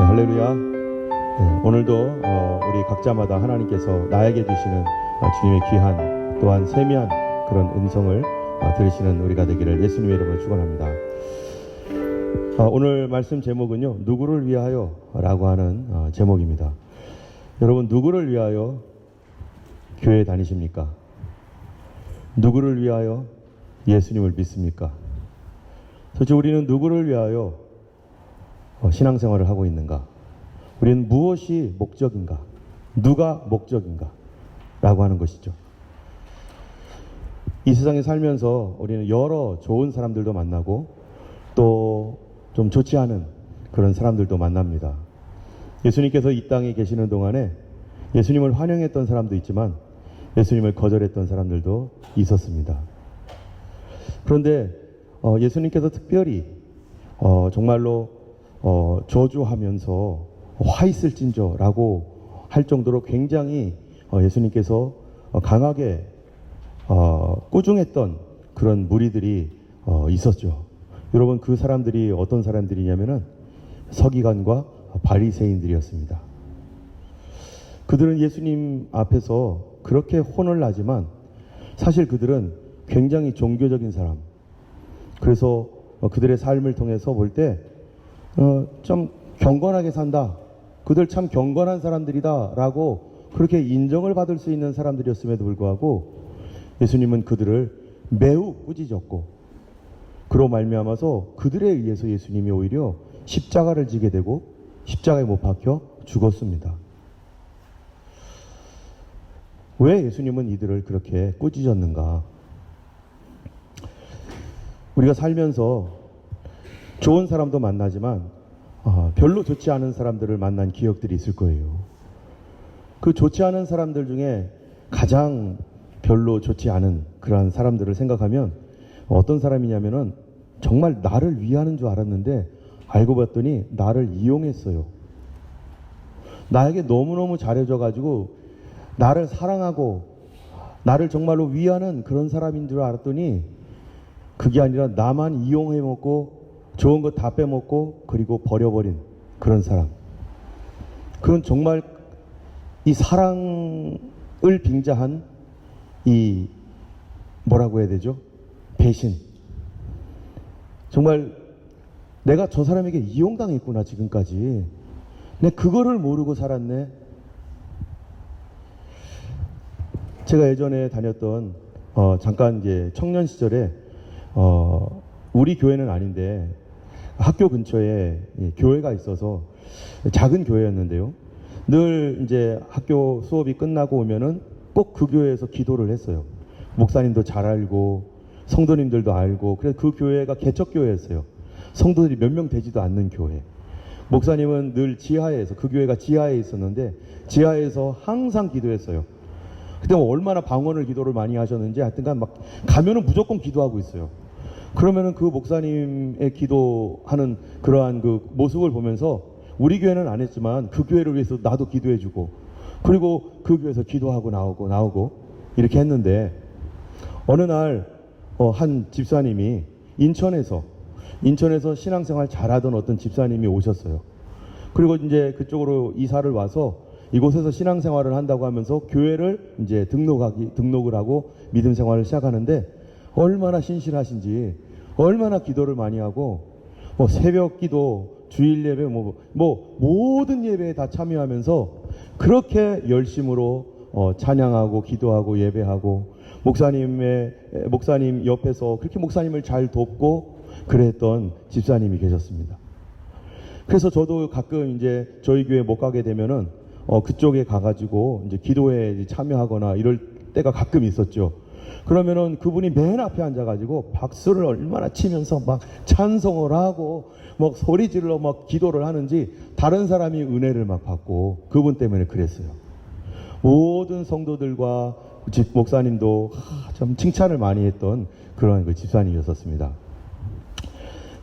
네, 할렐루야. 네, 오늘도 우리 각자마다 하나님께서 나에게 주시는 주님의 귀한 또한 세미한 그런 음성을 들으시는 우리가 되기를 예수님의 이름으로 축원합니다. 오늘 말씀 제목은요, 누구를 위하여 라고 하는 제목입니다. 여러분, 누구를 위하여 교회 다니십니까? 누구를 위하여 예수님을 믿습니까? 도대체 우리는 누구를 위하여 신앙생활을 하고 있는가? 우리는 무엇이 목적인가? 누가 목적인가? 라고 하는 것이죠. 이 세상에 살면서 우리는 여러 좋은 사람들도 만나고 또 좀 좋지 않은 그런 사람들도 만납니다. 예수님께서 이 땅에 계시는 동안에 예수님을 환영했던 사람도 있지만 예수님을 거절했던 사람들도 있었습니다. 그런데 예수님께서 특별히 정말로 저주하면서 화 있을진저라고 할 정도로 굉장히 예수님께서 강하게 꾸중했던 그런 무리들이 있었죠. 여러분, 그 사람들이 어떤 사람들이냐면은 서기관과 바리새인들이었습니다. 그들은 예수님 앞에서 그렇게 혼을 나지만 사실 그들은 굉장히 종교적인 사람, 그래서 그들의 삶을 통해서 볼 때 좀 경건하게 산다, 그들 참 경건한 사람들이다 라고 그렇게 인정을 받을 수 있는 사람들이었음에도 불구하고 예수님은 그들을 매우 꾸짖었고, 그로 말미암아서 그들에 의해서 예수님이 오히려 십자가를 지게 되고 십자가에 못 박혀 죽었습니다. 왜 예수님은 이들을 그렇게 꾸짖었는가? 우리가 살면서 좋은 사람도 만나지만 별로 좋지 않은 사람들을 만난 기억들이 있을 거예요. 그 좋지 않은 사람들 중에 가장 별로 좋지 않은 그러한 사람들을 생각하면 어떤 사람이냐면은 정말 나를 위하는 줄 알았는데 알고 봤더니 나를 이용했어요. 나에게 너무너무 잘해줘가지고 나를 사랑하고 나를 정말로 위하는 그런 사람인 줄 알았더니 그게 아니라 나만 이용해 먹고 좋은 거 다 빼먹고 그리고 버려버린 그런 사람. 그건 정말 이 사랑을 빙자한 이 뭐라고 해야 되죠? 배신. 정말 내가 저 사람에게 이용당했구나 지금까지. 내가 그거를 모르고 살았네. 제가 예전에 다녔던 잠깐 이제 청년 시절에 우리 교회는 아닌데 학교 근처에 교회가 있어서 작은 교회였는데요. 늘 이제 학교 수업이 끝나고 오면은 꼭 그 교회에서 기도를 했어요. 목사님도 잘 알고 성도님들도 알고, 그래서 그 교회가 개척교회였어요. 성도들이 몇 명 되지도 않는 교회. 목사님은 늘 지하에서, 그 교회가 지하에 있었는데 지하에서 항상 기도했어요. 그때 얼마나 방언을 기도를 많이 하셨는지 하여튼간 막 가면은 무조건 기도하고 있어요. 그러면은 그 목사님의 기도하는 그러한 그 모습을 보면서 우리 교회는 안 했지만 그 교회를 위해서 나도 기도해주고, 그리고 그 교회에서 기도하고 나오고 이렇게 했는데 어느 날 한 집사님이 인천에서 신앙생활 잘하던 어떤 집사님이 오셨어요. 그리고 이제 그쪽으로 이사를 와서 이곳에서 신앙생활을 한다고 하면서 교회를 이제 등록을 하고 믿음 생활을 시작하는데 얼마나 신실하신지, 얼마나 기도를 많이 하고 새벽 기도, 주일 예배, 모든 예배에 다 참여하면서 그렇게 열심으로 찬양하고 기도하고 예배하고 목사님 옆에서 그렇게 목사님을 잘 돕고 그랬던 집사님이 계셨습니다. 그래서 저도 가끔 이제 저희 교회 못 가게 되면은 그쪽에 가가지고 이제 기도에 참여하거나 이럴 때가 가끔 있었죠. 그러면은 그분이 맨 앞에 앉아가지고 박수를 얼마나 치면서 막 찬송을 하고 막 소리 질러 막 기도를 하는지 다른 사람이 은혜를 막 받고, 그분 때문에 그랬어요. 모든 성도들과 목사님도 참 칭찬을 많이 했던 그런 그 집사님이었습니다.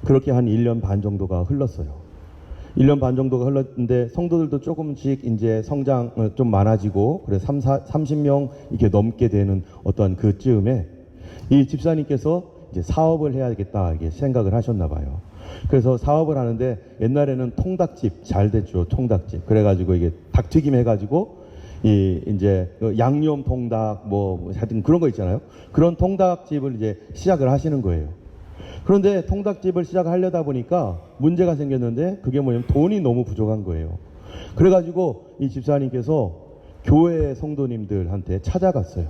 그렇게 한 1년 반 정도가 흘렀어요. 1년 반 정도가 흘렀는데 성도들도 조금씩 이제 성장 좀 많아지고, 그래서 30명 이렇게 넘게 되는 어떤 그쯤에 이 집사님께서 이제 사업을 해야겠다 이렇게 생각을 하셨나 봐요. 그래서 사업을 하는데 옛날에는 통닭집 잘 됐죠. 통닭집. 그래가지고 이게 닭튀김 해가지고 이제 양념 통닭 뭐 하여튼 그런 거 있잖아요. 그런 통닭집을 이제 시작을 하시는 거예요. 그런데 통닭집을 시작하려다 보니까 문제가 생겼는데 그게 뭐냐면 돈이 너무 부족한 거예요. 그래가지고 이 집사님께서 교회 성도님들한테 찾아갔어요.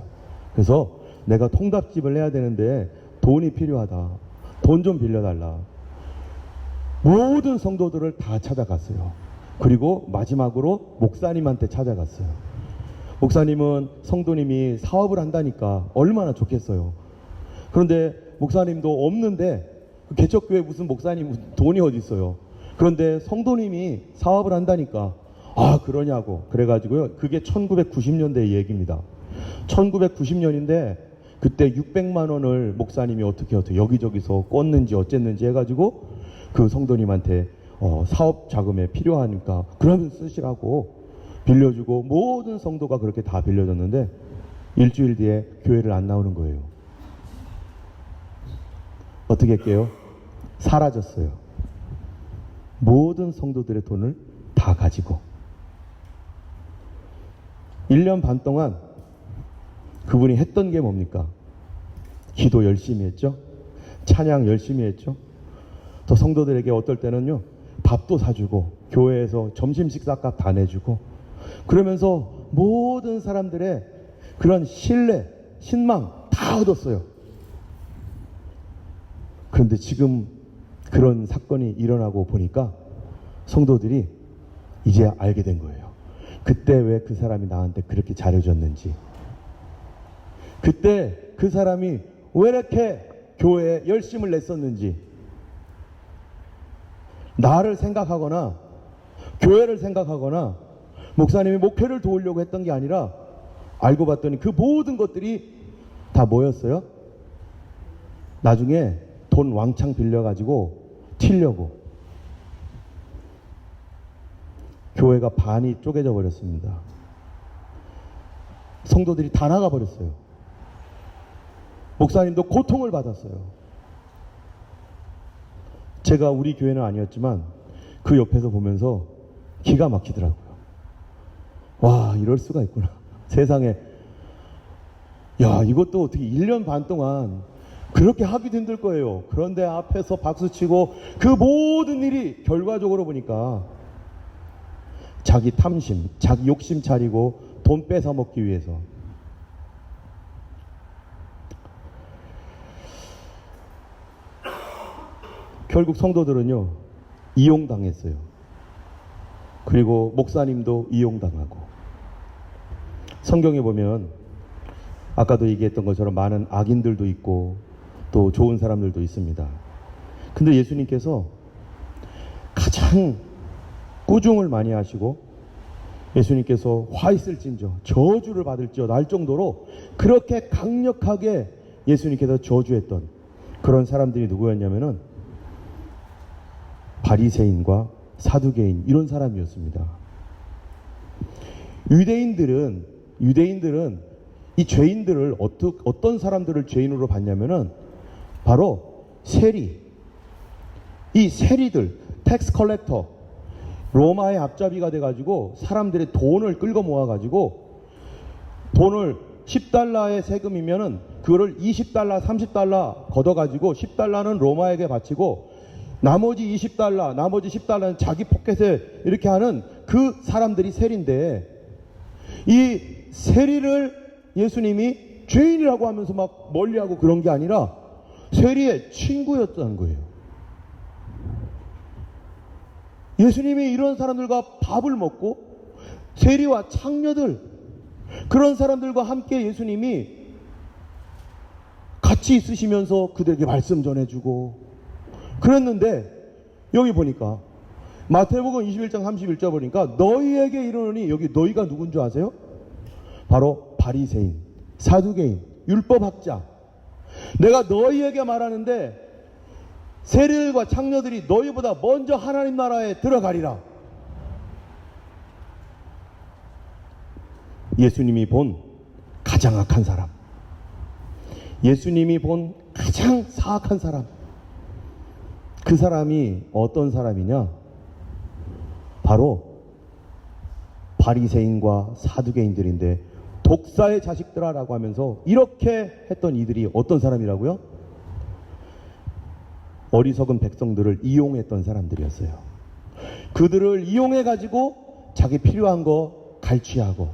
그래서 내가 통닭집을 해야 되는데 돈이 필요하다. 돈 좀 빌려달라. 모든 성도들을 다 찾아갔어요. 그리고 마지막으로 목사님한테 찾아갔어요. 목사님은 성도님이 사업을 한다니까 얼마나 좋겠어요. 그런데 목사님도 없는데 개척교회 무슨 목사님 돈이 어디 있어요. 그런데 성도님이 사업을 한다니까 아 그러냐고 그래가지고요. 그게 1990년대 얘기입니다. 1990년인데 그때 600만 원을 목사님이 어떻게 여기저기서 꽂는지 어쨌는지 해가지고 그 성도님한테 사업 자금에 필요하니까 그러면 쓰시라고 빌려주고 모든 성도가 그렇게 다 빌려줬는데 일주일 뒤에 교회를 안 나오는 거예요. 어떻게 할게요? 사라졌어요. 모든 성도들의 돈을 다 가지고 1년 반 동안 그분이 했던 게 뭡니까? 기도 열심히 했죠. 찬양 열심히 했죠. 또 성도들에게 어떨 때는요 밥도 사주고 교회에서 점심 식사값 다 내주고 그러면서 모든 사람들의 그런 신뢰, 신망 다 얻었어요. 그런데 지금 그런 사건이 일어나고 보니까 성도들이 이제 알게 된 거예요. 그때 왜 그 사람이 나한테 그렇게 잘해줬는지, 그때 그 사람이 왜 이렇게 교회에 열심을 냈었는지, 나를 생각하거나 교회를 생각하거나 목사님이 목회를 도우려고 했던 게 아니라 알고 봤더니 그 모든 것들이 다 뭐였어요? 나중에 돈 왕창 빌려가지고 튀려고. 교회가 반이 쪼개져 버렸습니다. 성도들이 다 나가 버렸어요. 목사님도 고통을 받았어요. 제가 우리 교회는 아니었지만 그 옆에서 보면서 기가 막히더라고요. 와, 이럴 수가 있구나. 세상에. 야, 이것도 어떻게 1년 반 동안 그렇게 하기도 힘들 거예요. 그런데 앞에서 박수치고 그 모든 일이 결과적으로 보니까 자기 탐심, 자기 욕심 차리고 돈 뺏어 먹기 위해서. 결국 성도들은요 이용당했어요. 그리고 목사님도 이용당하고. 성경에 보면 아까도 얘기했던 것처럼 많은 악인들도 있고 또 좋은 사람들도 있습니다. 근데 예수님께서 가장 꾸중을 많이 하시고 예수님께서 화 있을진저 저주를 받을지어다 할 정도로 그렇게 강력하게 예수님께서 저주했던 그런 사람들이 누구였냐면은 바리새인과 사두개인 이런 사람이었습니다. 유대인들은 이 죄인들을 어떤 사람들을 죄인으로 봤냐면은 바로 세리, 이 세리들, 텍스 컬렉터, 로마의 앞잡이가 돼가지고 사람들의 돈을 끌고 모아가지고 돈을 10달러의 세금이면은 그거를 20달러, 30달러 걷어가지고 10달러는 로마에게 바치고 나머지 20달러, 나머지 10달러는 자기 포켓에 이렇게 하는 그 사람들이 세리인데 이 세리를 예수님이 죄인이라고 하면서 막 멀리하고 그런 게 아니라 세리의 친구였다는 거예요. 예수님이 이런 사람들과 밥을 먹고 세리와 창녀들 그런 사람들과 함께 예수님이 같이 있으시면서 그들에게 말씀 전해주고 그랬는데 여기 보니까 마태복음 21장 31절 보니까 너희에게 이르노니 여기 너희가 누군 줄 아세요? 바로 바리새인, 사두개인, 율법학자. 내가 너희에게 말하는데 세리들과 창녀들이 너희보다 먼저 하나님 나라에 들어가리라. 예수님이 본 가장 악한 사람, 예수님이 본 가장 사악한 사람, 그 사람이 어떤 사람이냐? 바로 바리새인과 사두개인들인데, 독사의 자식들아라고 하면서 이렇게 했던 이들이 어떤 사람이라고요? 어리석은 백성들을 이용했던 사람들이었어요. 그들을 이용해 가지고 자기 필요한 거 갈취하고,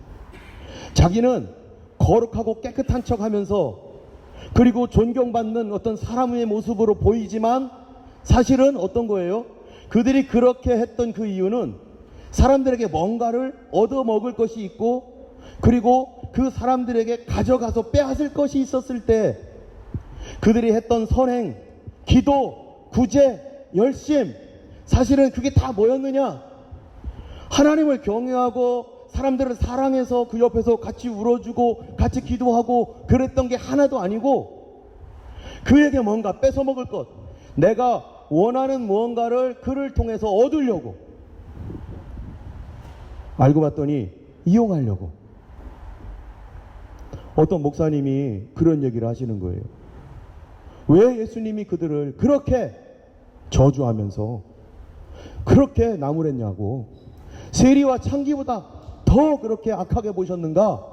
자기는 거룩하고 깨끗한 척 하면서, 그리고 존경받는 어떤 사람의 모습으로 보이지만 사실은 어떤 거예요? 그들이 그렇게 했던 그 이유는 사람들에게 뭔가를 얻어먹을 것이 있고, 그리고 그 사람들에게 가져가서 빼앗을 것이 있었을 때 그들이 했던 선행, 기도, 구제, 열심, 사실은 그게 다 뭐였느냐? 하나님을 경외하고 사람들을 사랑해서 그 옆에서 같이 울어주고 같이 기도하고 그랬던 게 하나도 아니고, 그에게 뭔가 뺏어먹을 것, 내가 원하는 무언가를 그를 통해서 얻으려고, 알고 봤더니 이용하려고. 어떤 목사님이 그런 얘기를 하시는 거예요. 왜 예수님이 그들을 그렇게 저주하면서 그렇게 나무랬냐고. 세리와 창기보다 더 그렇게 악하게 보셨는가?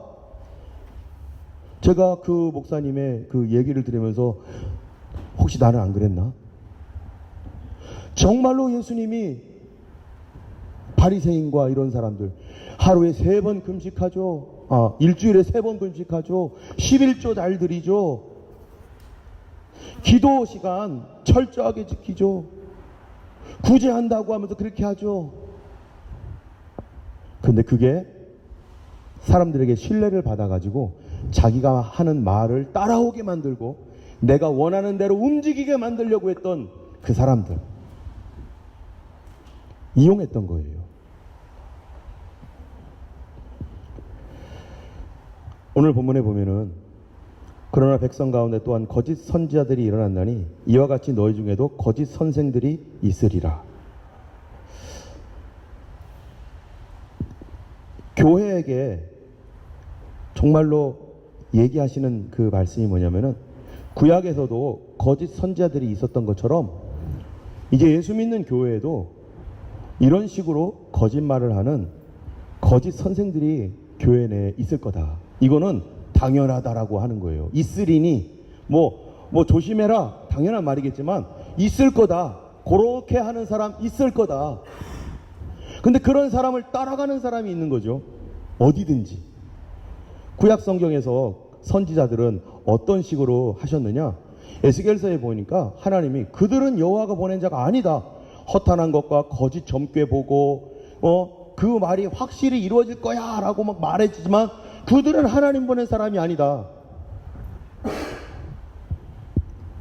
제가 그 목사님의 그 얘기를 들으면서 혹시 나는 안 그랬나? 정말로 예수님이 바리새인과 이런 사람들, 하루에 3번 금식하죠. 일주일에 3번 금식하죠. 11조 잘 드리죠. 기도 시간 철저하게 지키죠. 구제한다고 하면서 그렇게 하죠. 근데 그게 사람들에게 신뢰를 받아가지고 자기가 하는 말을 따라오게 만들고 내가 원하는 대로 움직이게 만들려고 했던 그 사람들, 이용했던 거예요. 오늘 본문에 보면은, 그러나 백성 가운데 또한 거짓 선지자들이 일어난다니 이와 같이 너희 중에도 거짓 선생들이 있으리라. 교회에게 정말로 얘기하시는 그 말씀이 뭐냐면은, 구약에서도 거짓 선지자들이 있었던 것처럼 이제 예수 믿는 교회에도 이런 식으로 거짓말을 하는 거짓 선생들이 교회 내에 있을 거다. 이거는 당연하다라고 하는 거예요. 있으리니 뭐 조심해라, 당연한 말이겠지만 있을 거다. 그렇게 하는 사람 있을 거다. 근데 그런 사람을 따라가는 사람이 있는 거죠. 어디든지. 구약 성경에서 선지자들은 어떤 식으로 하셨느냐? 에스겔서에 보니까 하나님이 그들은 여호와가 보낸 자가 아니다, 허탄한 것과 거짓 점괘 보고 그 말이 확실히 이루어질 거야 라고 막 말했지만 그들은 하나님 보낸 사람이 아니다.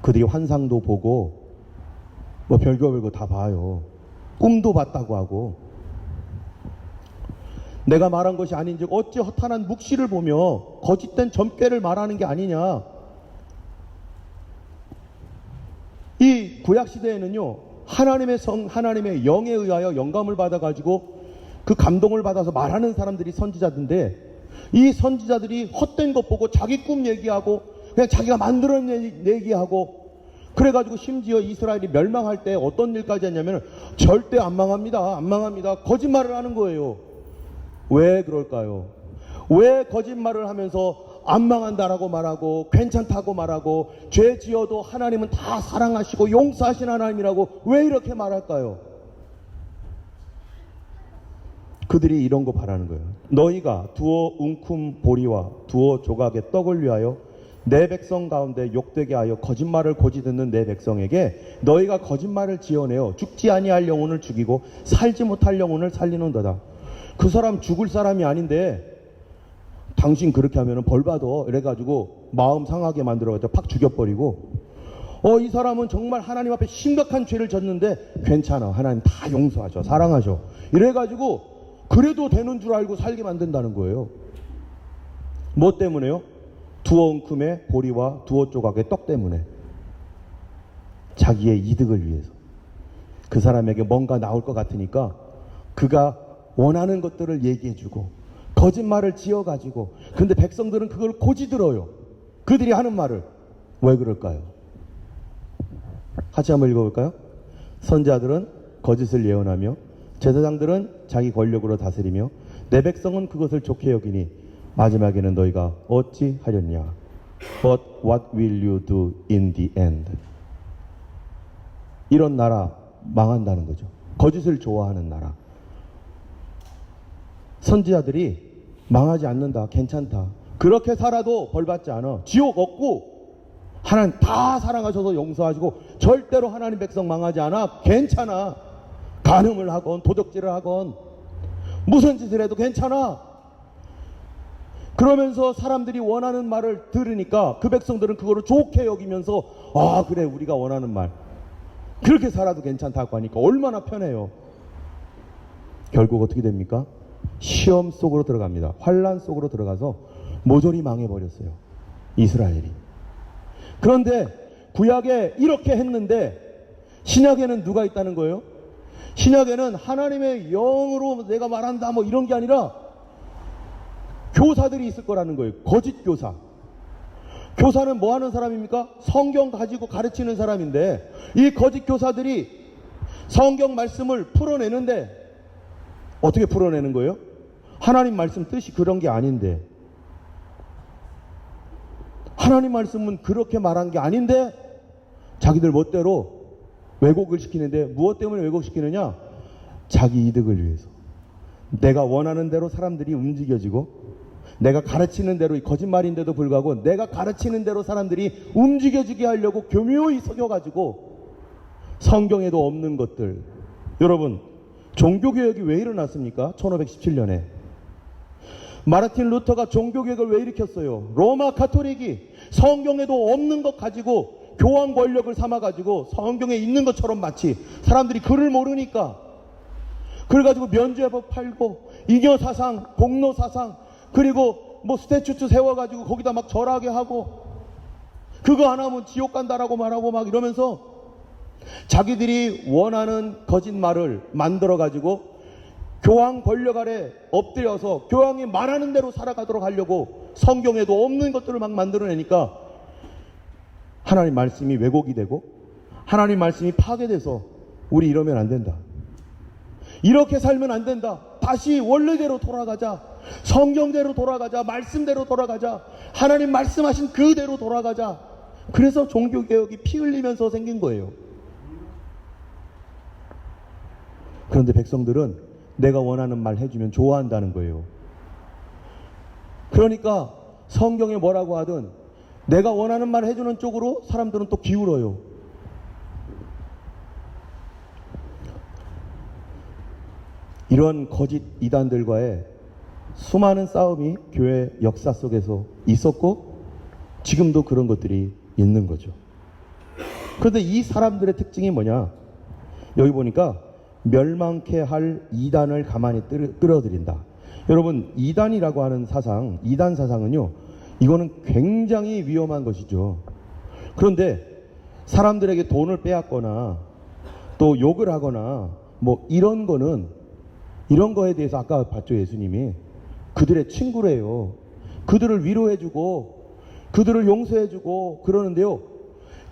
그들이 환상도 보고 별거 다 봐요. 꿈도 봤다고 하고, 내가 말한 것이 아닌즉 어찌 허탄한 묵시를 보며 거짓된 점괘를 말하는 게 아니냐. 이 구약 시대에는요, 하나님의 영에 의하여 영감을 받아가지고 그 감동을 받아서 말하는 사람들이 선지자인데, 이 선지자들이 헛된 것 보고 자기 꿈 얘기하고 그냥 자기가 만들어낸 얘기하고, 그래가지고 심지어 이스라엘이 멸망할 때 어떤 일까지 했냐면 절대 안 망합니다, 안 망합니다, 거짓말을 하는 거예요. 왜 그럴까요? 왜 거짓말을 하면서 안 망한다라고 말하고 괜찮다고 말하고 죄 지어도 하나님은 다 사랑하시고 용서하신 하나님이라고 왜 이렇게 말할까요? 그들이 이런 거 바라는 거예요. 너희가 두어 웅큼 보리와 두어 조각의 떡을 위하여 내 백성 가운데 욕되게 하여 거짓말을 고지 듣는 내 백성에게 너희가 거짓말을 지어내어 죽지 아니할 영혼을 죽이고 살지 못할 영혼을 살리는도다. 그 사람 죽을 사람이 아닌데 당신 그렇게 하면 벌 받아 이래가지고 마음 상하게 만들어가지고 팍 죽여버리고, 이 사람은 정말 하나님 앞에 심각한 죄를 졌는데 괜찮아, 하나님 다 용서하죠, 사랑하죠, 이래가지고 그래도 되는 줄 알고 살게 만든다는 거예요. 뭐 때문에요? 두어 웅큼의 보리와 두어 조각의 떡 때문에. 자기의 이득을 위해서. 그 사람에게 뭔가 나올 것 같으니까 그가 원하는 것들을 얘기해주고 거짓말을 지어가지고, 근데 백성들은 그걸 고지 들어요. 그들이 하는 말을. 왜 그럴까요? 같이 한번 읽어볼까요? 선지자들은 거짓을 예언하며 제사장들은 자기 권력으로 다스리며 내 백성은 그것을 좋게 여기니 마지막에는 너희가 어찌 하렸냐? But what will you do in the end? 이런 나라 망한다는 거죠. 거짓을 좋아하는 나라. 선지자들이 망하지 않는다, 괜찮다, 그렇게 살아도 벌받지 않아, 지옥 없고 하나님 다 사랑하셔서 용서하시고 절대로 하나님 백성 망하지 않아, 괜찮아, 간음을 하건 도적질을 하건 무슨 짓을 해도 괜찮아. 그러면서 사람들이 원하는 말을 들으니까 그 백성들은 그거를 좋게 여기면서 아 그래 우리가 원하는 말 그렇게 살아도 괜찮다고 하니까 얼마나 편해요. 결국 어떻게 됩니까? 시험 속으로 들어갑니다. 환란 속으로 들어가서 모조리 망해버렸어요, 이스라엘이. 그런데 구약에 이렇게 했는데 신약에는 누가 있다는 거예요? 신약에는 하나님의 영으로 내가 말한다 뭐 이런 게 아니라 교사들이 있을 거라는 거예요. 거짓 교사. 교사는 뭐 하는 사람입니까? 성경 가지고 가르치는 사람인데 이 거짓 교사들이 성경 말씀을 풀어내는데 어떻게 풀어내는 거예요? 하나님 말씀 뜻이 그런 게 아닌데, 하나님 말씀은 그렇게 말한 게 아닌데 자기들 멋대로 왜곡을 시키는데, 무엇 때문에 왜곡시키느냐? 자기 이득을 위해서. 내가 원하는 대로 사람들이 움직여지고 내가 가르치는 대로, 거짓말인데도 불구하고 내가 가르치는 대로 사람들이 움직여지게 하려고 교묘히 속여가지고 성경에도 없는 것들. 여러분, 종교개혁이 왜 일어났습니까? 1517년에 마르틴 루터가 종교개혁을 왜 일으켰어요? 로마 가톨릭이 성경에도 없는 것 가지고 교황 권력을 삼아가지고 성경에 있는 것처럼 마치 사람들이 글을 모르니까 그래가지고 면죄법 팔고 잉여사상, 공로사상, 그리고 뭐 스태츄트 세워가지고 거기다 막 절하게 하고 그거 안 하면 지옥 간다라고 말하고 막 이러면서 자기들이 원하는 거짓말을 만들어가지고 교황 권력 아래 엎드려서 교황이 말하는 대로 살아가도록 하려고 성경에도 없는 것들을 막 만들어내니까 하나님 말씀이 왜곡이 되고 하나님 말씀이 파괴돼서 우리 이러면 안 된다, 이렇게 살면 안 된다, 다시 원래대로 돌아가자, 성경대로 돌아가자, 말씀대로 돌아가자, 하나님 말씀하신 그대로 돌아가자. 그래서 종교개혁이 피 흘리면서 생긴 거예요. 그런데 백성들은 내가 원하는 말 해주면 좋아한다는 거예요. 그러니까 성경에 뭐라고 하든 내가 원하는 말 해주는 쪽으로 사람들은 또 기울어요. 이런 거짓 이단들과의 수많은 싸움이 교회 역사 속에서 있었고 지금도 그런 것들이 있는 거죠. 그런데 이 사람들의 특징이 뭐냐? 여기 보니까 멸망케 할 이단을 가만히 끌어들인다. 여러분, 이단이라고 하는 사상, 이단 사상은요, 이거는 굉장히 위험한 것이죠. 그런데 사람들에게 돈을 빼앗거나 또 욕을 하거나 뭐 이런 거는, 이런 거에 대해서 아까 봤죠, 예수님이. 그들의 친구래요. 그들을 위로해주고 그들을 용서해주고 그러는데요,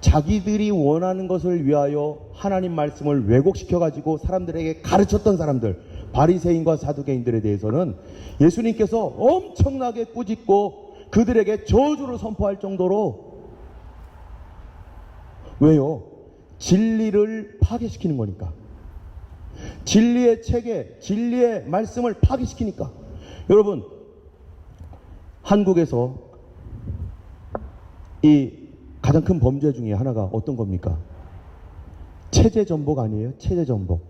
자기들이 원하는 것을 위하여 하나님 말씀을 왜곡시켜가지고 사람들에게 가르쳤던 사람들, 바리새인과 사두개인들에 대해서는 예수님께서 엄청나게 꾸짖고 그들에게 저주를 선포할 정도로. 왜요? 진리를 파괴시키는 거니까. 진리의 체계, 진리의 말씀을 파괴시키니까. 여러분, 한국에서 이 가장 큰 범죄 중에 하나가 어떤 겁니까? 체제 전복 아니에요? 체제 전복.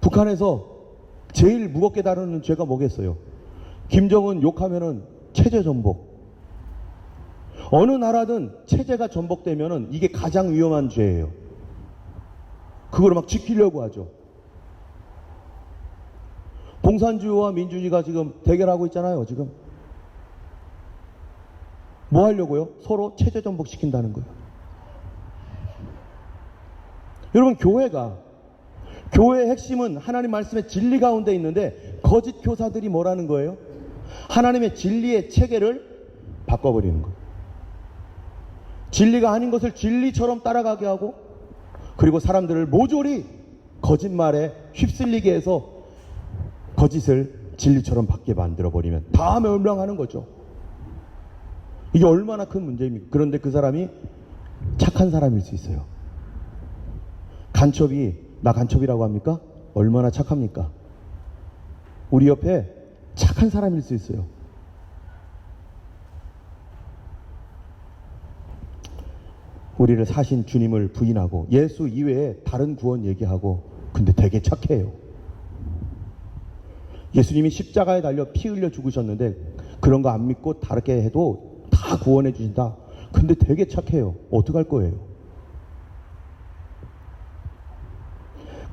북한에서 제일 무겁게 다루는 죄가 뭐겠어요? 김정은 욕하면은 체제 전복. 어느 나라든 체제가 전복되면은 이게 가장 위험한 죄예요. 그걸 막 지키려고 하죠. 공산주의와 민주주의가 지금 대결하고 있잖아요, 지금. 뭐 하려고요? 서로 체제 전복시킨다는 거예요. 여러분, 교회의 핵심은 하나님 말씀의 진리 가운데 있는데 거짓 교사들이 뭐라는 거예요? 하나님의 진리의 체계를 바꿔버리는 거예요. 진리가 아닌 것을 진리처럼 따라가게 하고 그리고 사람들을 모조리 거짓말에 휩쓸리게 해서 거짓을 진리처럼 받게 만들어버리면 다 멸망하는 거죠. 이게 얼마나 큰 문제입니까? 그런데 그 사람이 착한 사람일 수 있어요. 간첩이 나 간첩이라고 합니까? 얼마나 착합니까? 우리 옆에 착한 사람일 수 있어요. 우리를 사신 주님을 부인하고 예수 이외에 다른 구원 얘기하고 근데 되게 착해요. 예수님이 십자가에 달려 피 흘려 죽으셨는데 그런 거 안 믿고 다르게 해도 다 구원해 주신다. 근데 되게 착해요. 어떡할 거예요?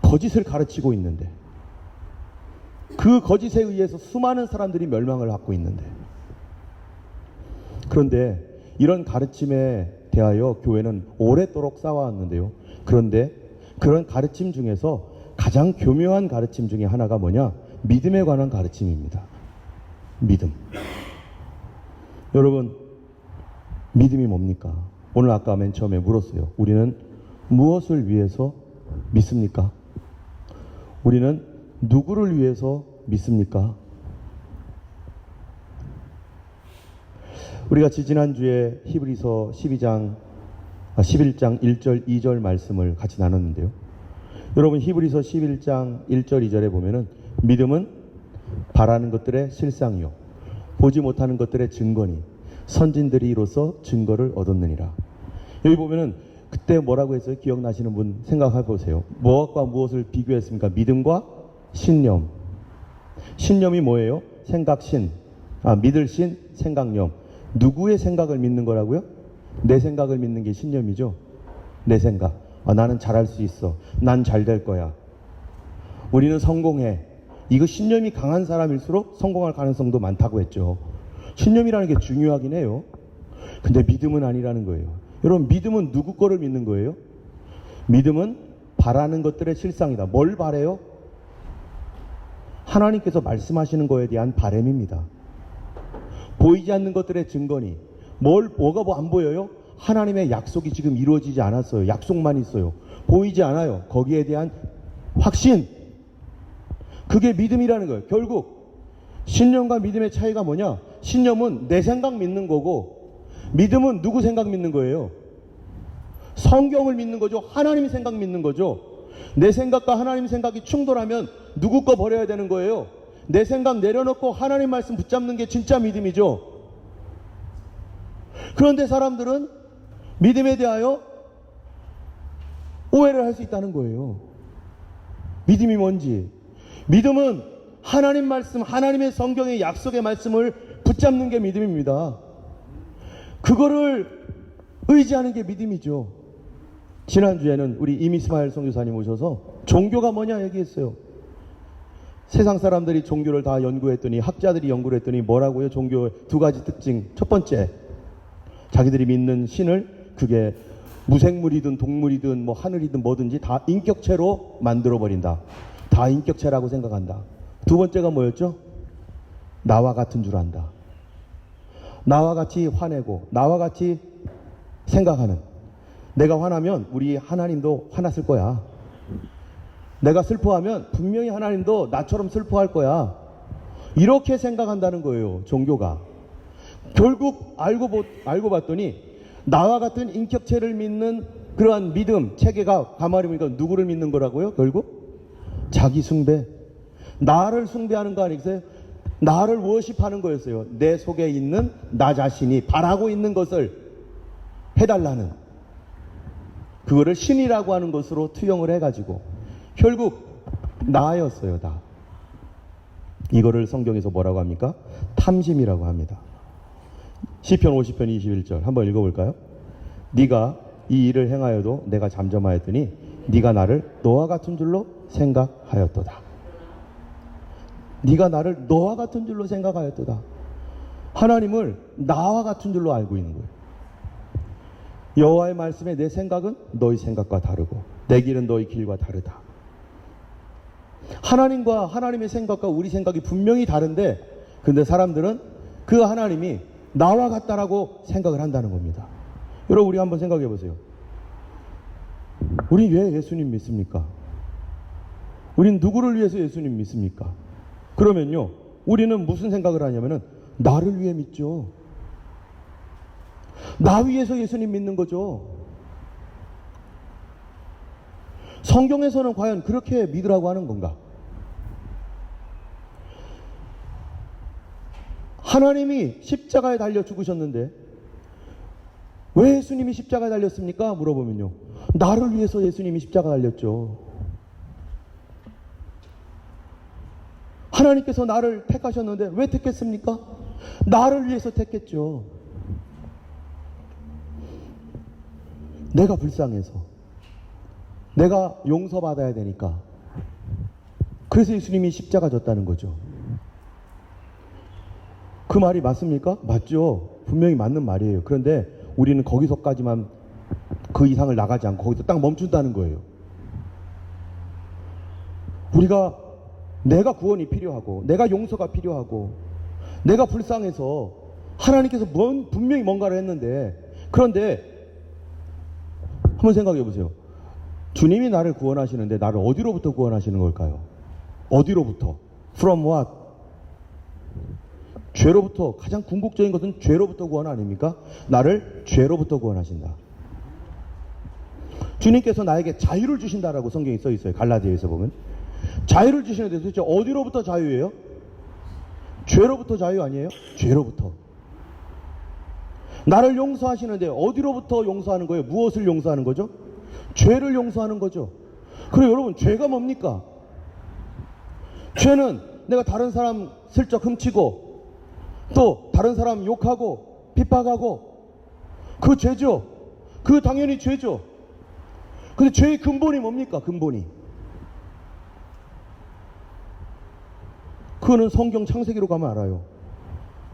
거짓을 가르치고 있는데 그 거짓에 의해서 수많은 사람들이 멸망을 받고 있는데 그런데 이런 가르침에 대하여 교회는 오래도록 싸워왔는데요. 그런데 그런 가르침 중에서 가장 교묘한 가르침 중에 하나가 뭐냐? 믿음에 관한 가르침입니다. 믿음. 여러분, 믿음이 뭡니까? 오늘 아까 맨 처음에 물었어요. 우리는 무엇을 위해서 믿습니까? 우리는 누구를 위해서 믿습니까? 우리가 지난주에 히브리서 11장 1절 2절 말씀을 같이 나눴는데요. 여러분 히브리서 11장 1절 2절에 보면은 믿음은 바라는 것들의 실상이요 보지 못하는 것들의 증거니 선진들이 이로써 증거를 얻었느니라. 여기 보면은 그때 뭐라고 했어요? 기억나시는 분 생각해 보세요. 무엇과 무엇을 비교했습니까? 믿음과 신념. 신념이 뭐예요? 생각신. 믿을 신, 생각념. 누구의 생각을 믿는 거라고요? 내 생각을 믿는 게 신념이죠. 내 생각. 나는 잘할 수 있어. 난 잘 될 거야. 우리는 성공해. 이거 신념이 강한 사람일수록 성공할 가능성도 많다고 했죠. 신념이라는 게 중요하긴 해요. 근데 믿음은 아니라는 거예요. 여러분 믿음은 누구 거를 믿는 거예요? 믿음은 바라는 것들의 실상이다. 뭘 바래요? 하나님께서 말씀하시는 거에 대한 바램입니다. 보이지 않는 것들의 증거니 뭐가 안 보여요? 하나님의 약속이 지금 이루어지지 않았어요. 약속만 있어요. 보이지 않아요. 거기에 대한 확신. 그게 믿음이라는 거예요. 결국 신념과 믿음의 차이가 뭐냐? 신념은 내 생각 믿는 거고 믿음은 누구 생각 믿는 거예요? 성경을 믿는 거죠. 하나님 생각 믿는 거죠. 내 생각과 하나님 생각이 충돌하면 누구 거 버려야 되는 거예요? 내 생각 내려놓고 하나님 말씀 붙잡는 게 진짜 믿음이죠. 그런데 사람들은 믿음에 대하여 오해를 할 수 있다는 거예요. 믿음이 뭔지. 믿음은 하나님 말씀, 하나님의 성경의 약속의 말씀을 붙잡는 게 믿음입니다. 그거를 의지하는 게 믿음이죠. 지난주에는 우리 이미스마일 선교사님 오셔서 종교가 뭐냐 얘기했어요. 세상 사람들이 종교를 다 연구했더니 학자들이 연구를 했더니 뭐라고요? 종교의 두 가지 특징. 첫 번째, 자기들이 믿는 신을 그게 무생물이든 동물이든 뭐 하늘이든 뭐든지 다 인격체로 만들어버린다. 다 인격체라고 생각한다. 두 번째가 뭐였죠? 나와 같은 줄 안다. 나와 같이 화내고 나와 같이 생각하는. 내가 화나면 우리 하나님도 화났을 거야. 내가 슬퍼하면 분명히 하나님도 나처럼 슬퍼할 거야. 이렇게 생각한다는 거예요. 종교가. 결국 알고 봤더니 나와 같은 인격체를 믿는 그러한 믿음 체계가 가만히 보니까 누구를 믿는 거라고요? 결국 자기 숭배, 나를 숭배하는 거 아니겠어요? 나를 워십하는 거였어요. 내 속에 있는 나 자신이 바라고 있는 것을 해달라는, 그거를 신이라고 하는 것으로 투영을 해가지고 결국 나였어요. 나. 이거를 성경에서 뭐라고 합니까? 탐심이라고 합니다. 시편 50편 21절 한번 읽어볼까요? 네가 이 일을 행하여도 내가 잠잠하였더니 네가 나를 너와 같은 줄로 생각하였도다. 네가 나를 너와 같은 줄로 생각하였도다. 하나님을 나와 같은 줄로 알고 있는 거예요. 여호와의 말씀에 내 생각은 너희 생각과 다르고 내 길은 너희 길과 다르다. 하나님과 하나님의 생각과 우리 생각이 분명히 다른데 근데 사람들은 그 하나님이 나와 같다라고 생각을 한다는 겁니다. 여러분 우리 한번 생각해 보세요. 우린 왜 예수님 믿습니까? 우린 누구를 위해서 예수님 믿습니까? 그러면요, 우리는 무슨 생각을 하냐면은 나를 위해 믿죠. 나 위해서 예수님 믿는 거죠. 성경에서는 과연 그렇게 믿으라고 하는 건가? 하나님이 십자가에 달려 죽으셨는데 왜 예수님이 십자가에 달렸습니까? 물어보면요, 나를 위해서 예수님이 십자가에 달렸죠. 하나님께서 나를 택하셨는데 왜 택했습니까? 나를 위해서 택했죠. 내가 불쌍해서, 내가 용서받아야 되니까. 그래서 예수님이 십자가 졌다는 거죠. 그 말이 맞습니까? 맞죠. 분명히 맞는 말이에요. 그런데 우리는 거기서까지만, 그 이상을 나가지 않고 거기서 딱 멈춘다는 거예요. 우리가, 내가 구원이 필요하고, 내가 용서가 필요하고, 내가 불쌍해서 하나님께서 분명히 뭔가를 했는데, 그런데 한번 생각해 보세요. 주님이 나를 구원하시는데 나를 어디로부터 구원하시는 걸까요? 어디로부터? From what? 죄로부터. 가장 궁극적인 것은 죄로부터 구원 아닙니까? 나를 죄로부터 구원하신다. 주님께서 나에게 자유를 주신다라고 성경에 써 있어요. 갈라디아에서 보면. 자유를 주시는데 도대체 어디로부터 자유예요? 죄로부터 자유 아니에요? 죄로부터. 나를 용서하시는데 어디로부터 용서하는 거예요? 무엇을 용서하는 거죠? 죄를 용서하는 거죠. 그리고 여러분, 죄가 뭡니까? 죄는 내가 다른 사람 슬쩍 훔치고 또 다른 사람 욕하고 핍박하고, 그 죄죠. 그 당연히 죄죠. 근데 죄의 근본이 뭡니까? 근본이. 그거는 성경 창세기로 가면 알아요.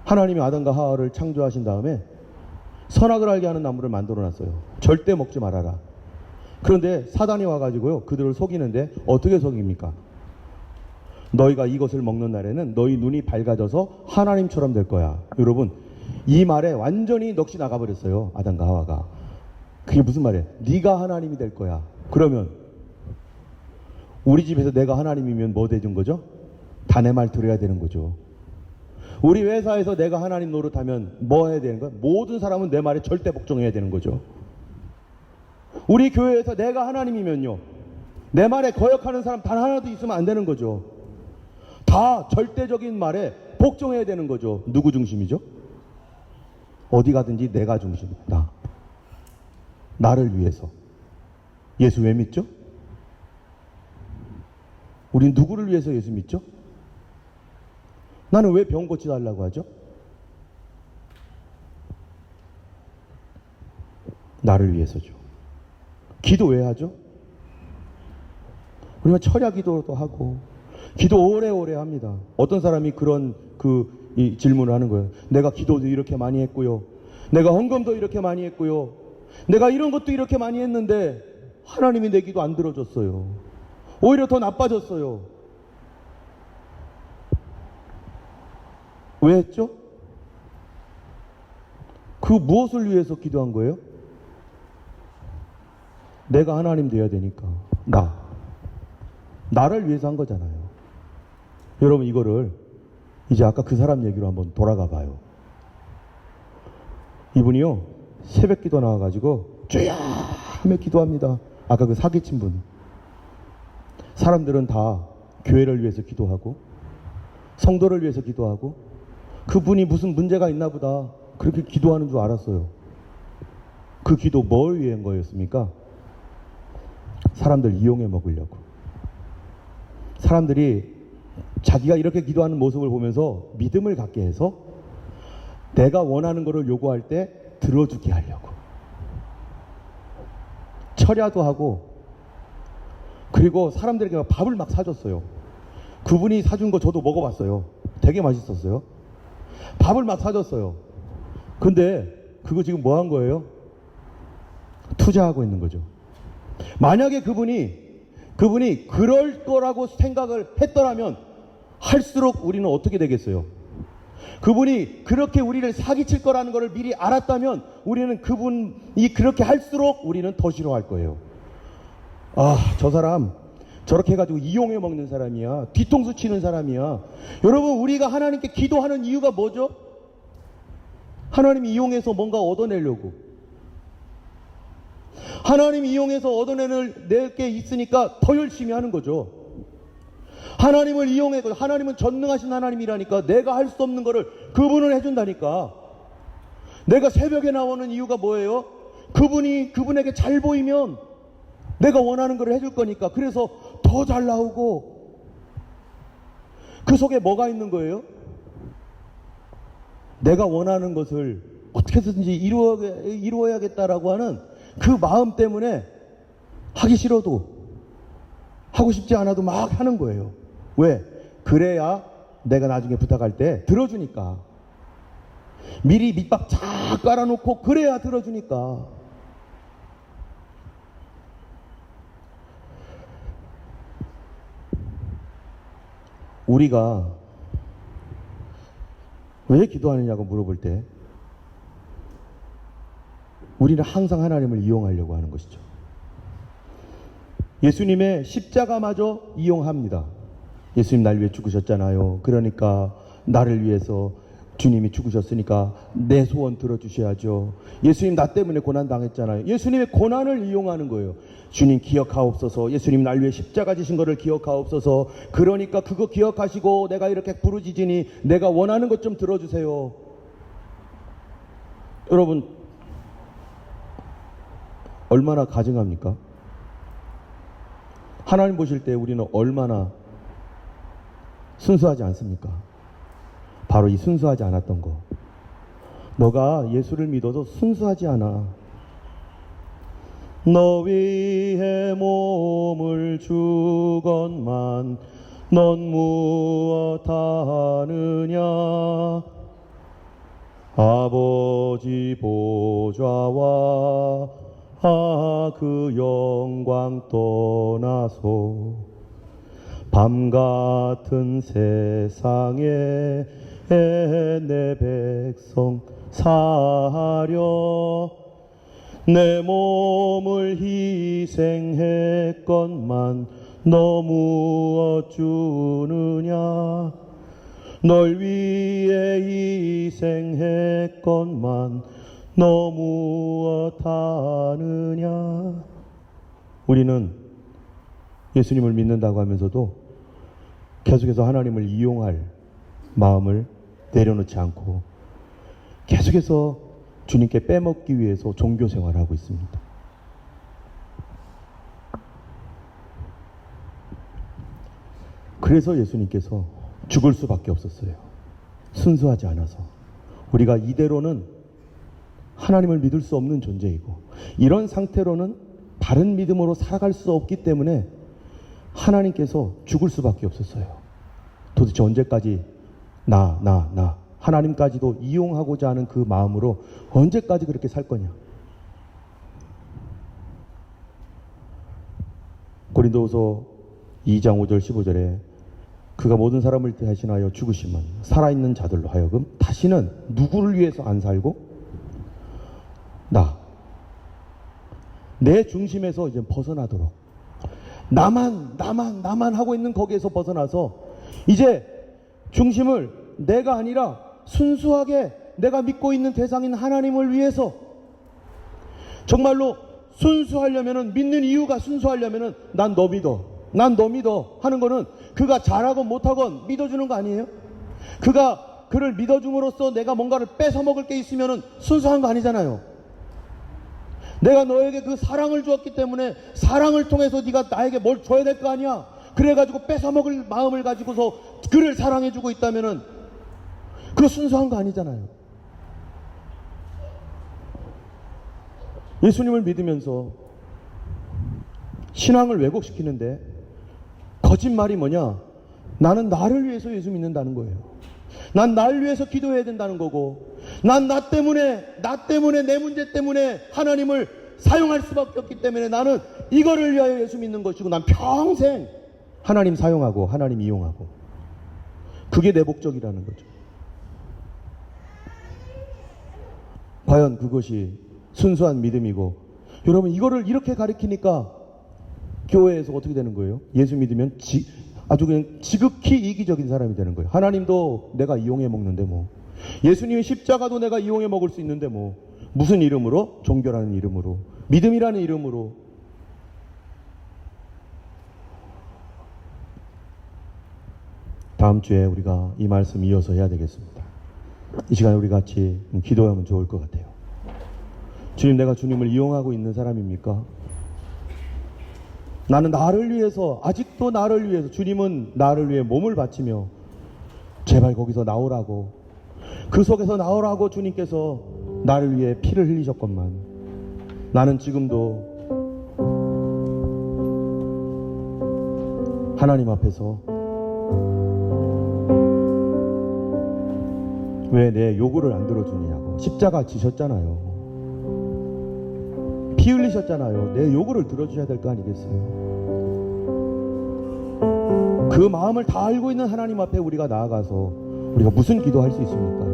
하나님이 아담과 하와를 창조하신 다음에 선악을 알게 하는 나무를 만들어 놨어요. 절대 먹지 말아라. 그런데 사단이 와가지고요, 그들을 속이는데 어떻게 속입니까? 너희가 이것을 먹는 날에는 너희 눈이 밝아져서 하나님처럼 될 거야. 여러분, 이 말에 완전히 넋이 나가버렸어요. 아담과 하와가. 그게 무슨 말이에요? 네가 하나님이 될 거야. 그러면 우리 집에서 내가 하나님이면 뭐 되는 거죠? 다 내 말 들어야 되는 거죠. 우리 회사에서 내가 하나님 노릇하면 뭐 해야 되는 거야? 모든 사람은 내 말에 절대 복종해야 되는 거죠. 우리 교회에서 내가 하나님이면요, 내 말에 거역하는 사람 단 하나도 있으면 안 되는 거죠. 다 절대적인 말에 복종해야 되는 거죠. 누구 중심이죠? 어디 가든지 내가 중심이다. 나를 위해서. 예수 왜 믿죠? 우린 누구를 위해서 예수 믿죠? 나는 왜 병 고쳐달라고 하죠? 나를 위해서죠. 기도 왜 하죠? 우리가 철야 기도도 하고 기도 오래오래 합니다. 어떤 사람이 그런 이 질문을 하는 거예요. 내가 기도도 이렇게 많이 했고요, 내가 헌금도 이렇게 많이 했고요, 내가 이런 것도 이렇게 많이 했는데 하나님이 내 기도 안 들어줬어요. 오히려 더 나빠졌어요. 왜 했죠? 그 무엇을 위해서 기도한 거예요? 내가 하나님 돼야 되니까. 나를 위해서 한 거잖아요. 여러분, 이거를 이제 아까 그 사람 얘기로 한번 돌아가 봐요. 이분이요, 새벽 기도 나와가지고 주야 하며 기도합니다. 아까 그 사기친 분. 사람들은 다 교회를 위해서 기도하고 성도를 위해서 기도하고, 그분이 무슨 문제가 있나 보다 그렇게 기도하는 줄 알았어요. 그 기도 뭘 위한 거였습니까? 사람들 이용해 먹으려고. 사람들이 자기가 이렇게 기도하는 모습을 보면서 믿음을 갖게 해서 내가 원하는 것을 요구할 때 들어주게 하려고. 철야도 하고, 그리고 사람들에게 밥을 막 사줬어요. 그분이 사준 거 저도 먹어봤어요. 되게 맛있었어요. 밥을 막 사줬어요. 근데 그거 지금 뭐 한 거예요? 투자하고 있는 거죠. 만약에 그분이 그럴 거라고 생각을 했더라면 할수록 우리는 어떻게 되겠어요? 그분이 그렇게 우리를 사기칠 거라는 것을 미리 알았다면 우리는 그분이 그렇게 할수록 우리는 더 싫어할 거예요. 아, 저 사람 저렇게 해가지고 이용해 먹는 사람이야. 뒤통수 치는 사람이야. 여러분, 우리가 하나님께 기도하는 이유가 뭐죠? 하나님이 이용해서 뭔가 얻어내려고. 하나님이 이용해서 얻어낼 게 있으니까 더 열심히 하는 거죠. 하나님을 이용해, 하나님은 전능하신 하나님이라니까. 내가 할 수 없는 거를 그분을 해준다니까. 내가 새벽에 나오는 이유가 뭐예요? 그분에게 잘 보이면 내가 원하는 걸 해줄 거니까. 그래서 더 잘 나오고. 그 속에 뭐가 있는 거예요? 내가 원하는 것을 어떻게든지 이루어야겠다라고 하는 그 마음 때문에 하기 싫어도, 하고 싶지 않아도 막 하는 거예요. 왜? 그래야 내가 나중에 부탁할 때 들어주니까. 미리 밑밥 쫙 깔아놓고 그래야 들어주니까. 우리가 왜 기도하느냐고 물어볼 때 우리는 항상 하나님을 이용하려고 하는 것이죠. 예수님의 십자가마저 이용합니다. 예수님 날 위해 죽으셨잖아요. 그러니까 나를 위해서 주님이 죽으셨으니까 내 소원 들어주셔야죠. 예수님 나 때문에 고난 당했잖아요. 예수님의 고난을 이용하는 거예요. 주님 기억하옵소서. 예수님 날 위해 십자가 지신 거를 기억하옵소서. 그러니까 그거 기억하시고 내가 이렇게 부르짖으니 내가 원하는 것 좀 들어주세요. 여러분, 얼마나 가증합니까? 하나님 보실 때 우리는 얼마나 순수하지 않습니까? 바로 이 순수하지 않았던 거. 너가 예수를 믿어도 순수하지 않아. 너 위해 몸을 주건만 넌 무엇 하느냐. 아버지 보좌와 그 영광 떠나서 밤같은 세상에 내 백성 사하려 내 몸을 희생했건만 너 무엇 주느냐. 널 위해 희생했건만 너 무엇 하느냐. 우리는 예수님을 믿는다고 하면서도 계속해서 하나님을 이용할 마음을 내려놓지 않고 계속해서 주님께 빼먹기 위해서 종교 생활을 하고 있습니다. 그래서 예수님께서 죽을 수밖에 없었어요. 순수하지 않아서. 우리가 이대로는 하나님을 믿을 수 없는 존재이고 이런 상태로는 바른 믿음으로 살아갈 수 없기 때문에 하나님께서 죽을 수밖에 없었어요. 도대체 언제까지 나 하나님까지도 이용하고자 하는 그 마음으로 언제까지 그렇게 살 거냐. 고린도후서 2장 5절 15절에 그가 모든 사람을 대신하여 죽으심은 살아있는 자들로 하여금 다시는 누구를 위해서 안 살고 내 중심에서 이제 벗어나도록 나만 하고 있는 거기에서 벗어나서 이제 중심을 내가 아니라 순수하게 내가 믿고 있는 대상인 하나님을 위해서 정말로 순수하려면은 믿는 이유가 순수하려면은 난 너 믿어 하는 거는 그가 잘하건 못하건 믿어주는 거 아니에요? 그가 그를 믿어줌으로써 내가 뭔가를 뺏어 먹을 게 있으면은 순수한 거 아니잖아요. 내가 너에게 그 사랑을 주었기 때문에 사랑을 통해서 네가 나에게 뭘 줘야 될 거 아니야. 그래가지고 뺏어 먹을 마음을 가지고서 그를 사랑해주고 있다면은 그거 순수한 거 아니잖아요. 예수님을 믿으면서 신앙을 왜곡시키는데 거짓말이 뭐냐? 나는 나를 위해서 예수 믿는다는 거예요. 난 나를 위해서 기도해야 된다는 거고, 난 나 때문에 내 문제 때문에 하나님을 사용할 수밖에 없기 때문에 나는 이거를 위하여 예수 믿는 것이고, 난 평생 하나님 사용하고 하나님 이용하고, 그게 내 목적이라는 거죠. 과연 그것이 순수한 믿음이고, 여러분 이거를 이렇게 가리키니까 교회에서 어떻게 되는 거예요? 예수 믿으면 아주 그냥 지극히 이기적인 사람이 되는 거예요. 하나님도 내가 이용해 먹는데 뭐, 예수님의 십자가도 내가 이용해 먹을 수 있는데 뭐, 무슨 이름으로? 종교라는 이름으로, 믿음이라는 이름으로. 다음 주에 우리가 이 말씀 이어서 해야 되겠습니다. 이 시간에 우리 같이 기도하면 좋을 것 같아요. 주님, 내가 주님을 이용하고 있는 사람입니까? 나는 나를 위해서, 아직도 나를 위해서, 주님은 나를 위해 몸을 바치며 제발 거기서 나오라고, 그 속에서 나오라고 주님께서 나를 위해 피를 흘리셨건만, 나는 지금도 하나님 앞에서 왜 내 요구를 안 들어주느냐고. 십자가 지셨잖아요. 피 흘리셨잖아요. 내 요구를 들어주셔야 될 거 아니겠어요? 그 마음을 다 알고 있는 하나님 앞에 우리가 나아가서 우리가 무슨 기도할 수 있습니까?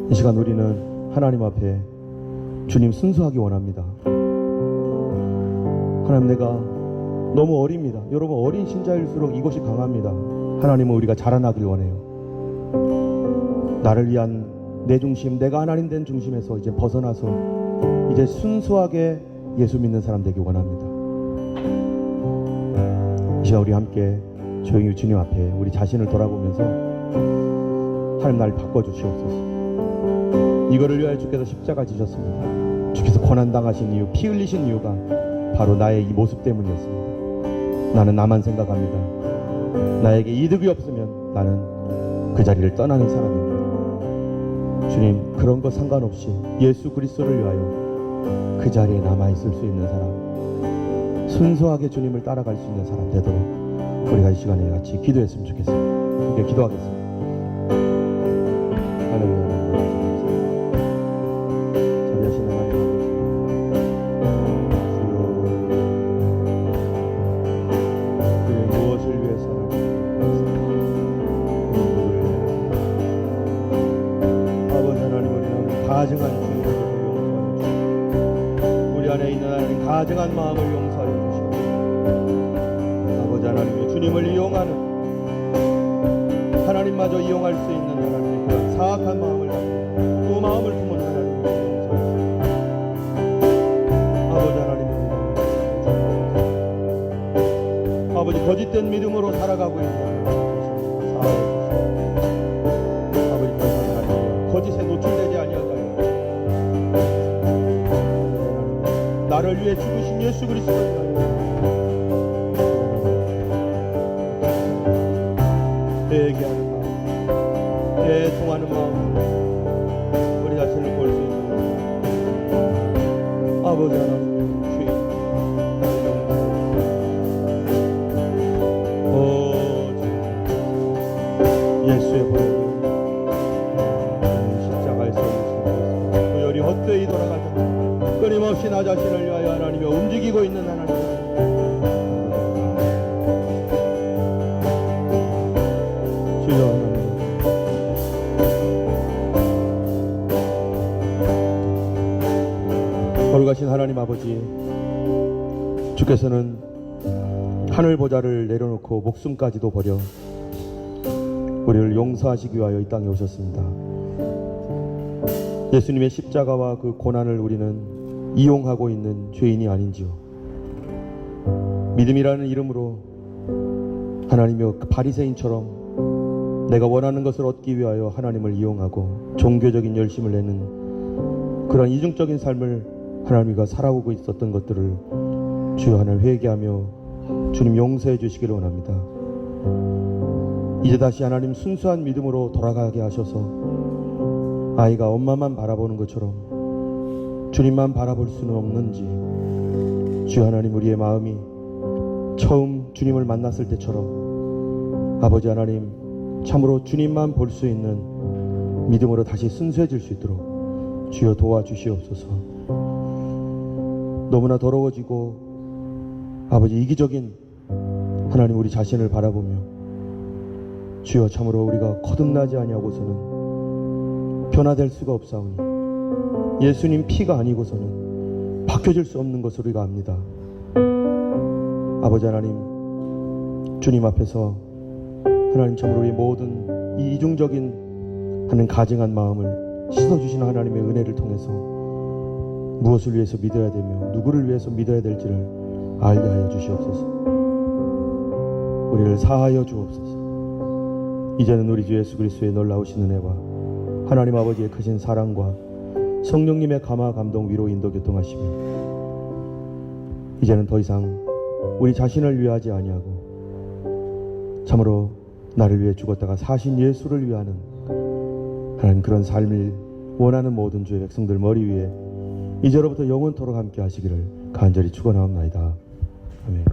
이 시간 우리는 하나님 앞에 주님 순수하기 원합니다. 하나님, 내가 너무 어립니다. 여러분, 어린 신자일수록 이것이 강합니다. 하나님은 우리가 자라나길 원해요. 나를 위한 내 중심, 내가 하나님 된 중심에서 이제 벗어나서 이제 순수하게 예수 믿는 사람 되기 원합니다. 이 시간 우리 함께 조용히 주님 앞에 우리 자신을 돌아보면서 하나님, 날 바꿔주시옵소서. 이거를 위하여 주께서 십자가 지셨습니다. 주께서 고난당하신 이유, 피 흘리신 이유가 바로 나의 이 모습 때문이었습니다. 나는 나만 생각합니다. 나에게 이득이 없으면 나는 그 자리를 떠나는 사람입니다. 주님, 그런 거 상관없이 예수 그리스도를 위하여 그 자리에 남아있을 수 있는 사람, 순수하게 주님을 따라갈 수 있는 사람 되도록 우리가 이 시간에 같이 기도했으면 좋겠습니다. 함께 기도하겠습니다. 할렐루야. 자비하시는 하나님, 가증한 주님을 용서하여 주시고, 우리 안에 있는 하나님 가증한 마음을 용서하여 주시고, 아버지 하나님, 주님을 이용하는, 하나님마저 이용할 수 있는 하나님의 그런 사악한 마음을 가지고 그 마음을 품은 하나님을 용서하여 주시고, 아버지 하나님, 아버지 거짓된 믿음으로 살아가고 있는 아버지, 거짓에 노출되지 아니할까요? 나를 위해 죽으신 예수 그리스도를 회개하는 마음, 애통하는 마음, 우리 자신을 볼 수 있는 아버지 하나님, 주님, 예수의 보혈 십자가에서 부열이 헛되이 돌아가자 끊임없이 나 자신을 위하여 하나님이 움직이고 있는 하나님, 주여 하나님, 거룩하신 하나님 아버지, 주께서는 하늘 보좌를 내려놓고 목숨까지도 버려 우리를 용서하시기 위하여 이 땅에 오셨습니다. 예수님의 십자가와 그 고난을 우리는 이용하고 있는 죄인이 아닌지요. 믿음이라는 이름으로 하나님이여 그 바리새인처럼 내가 원하는 것을 얻기 위하여 하나님을 이용하고 종교적인 열심을 내는 그런 이중적인 삶을 하나님과 살아오고 있었던 것들을 주여 하나님 회개하며 주님 용서해 주시기를 원합니다. 이제 다시 하나님 순수한 믿음으로 돌아가게 하셔서 아이가 엄마만 바라보는 것처럼 주님만 바라볼 수는 없는지, 주여 하나님, 우리의 마음이 처음 주님을 만났을 때처럼 아버지 하나님 참으로 주님만 볼 수 있는 믿음으로 다시 순수해질 수 있도록 주여 도와주시옵소서. 너무나 더러워지고 아버지 이기적인 하나님 우리 자신을 바라보며 주여 참으로 우리가 거듭나지 아니하고서는 변화될 수가 없사오니 예수님 피가 아니고서는 바뀌어질 수 없는 것으로 우리가 압니다. 아버지 하나님, 주님 앞에서 하나님 참으로 우리 모든 이 이중적인 하는 가증한 마음을 씻어주시는 하나님의 은혜를 통해서 무엇을 위해서 믿어야 되며 누구를 위해서 믿어야 될지를 알게 하여 주시옵소서. 우리를 사하여 주옵소서. 이제는 우리 주 예수 그리스도의 놀라우신 은혜와 하나님 아버지의 크신 사랑과 성령님의 감화 감동 위로 인도 교통하시며 이제는 더 이상 우리 자신을 위하지 아니하고 참으로 나를 위해 죽었다가 사신 예수를 위하는 하나님 그런 삶을 원하는 모든 주의 백성들 머리 위에 이제로부터 영원토록 함께 하시기를 간절히 축원하옵나이다. 아멘.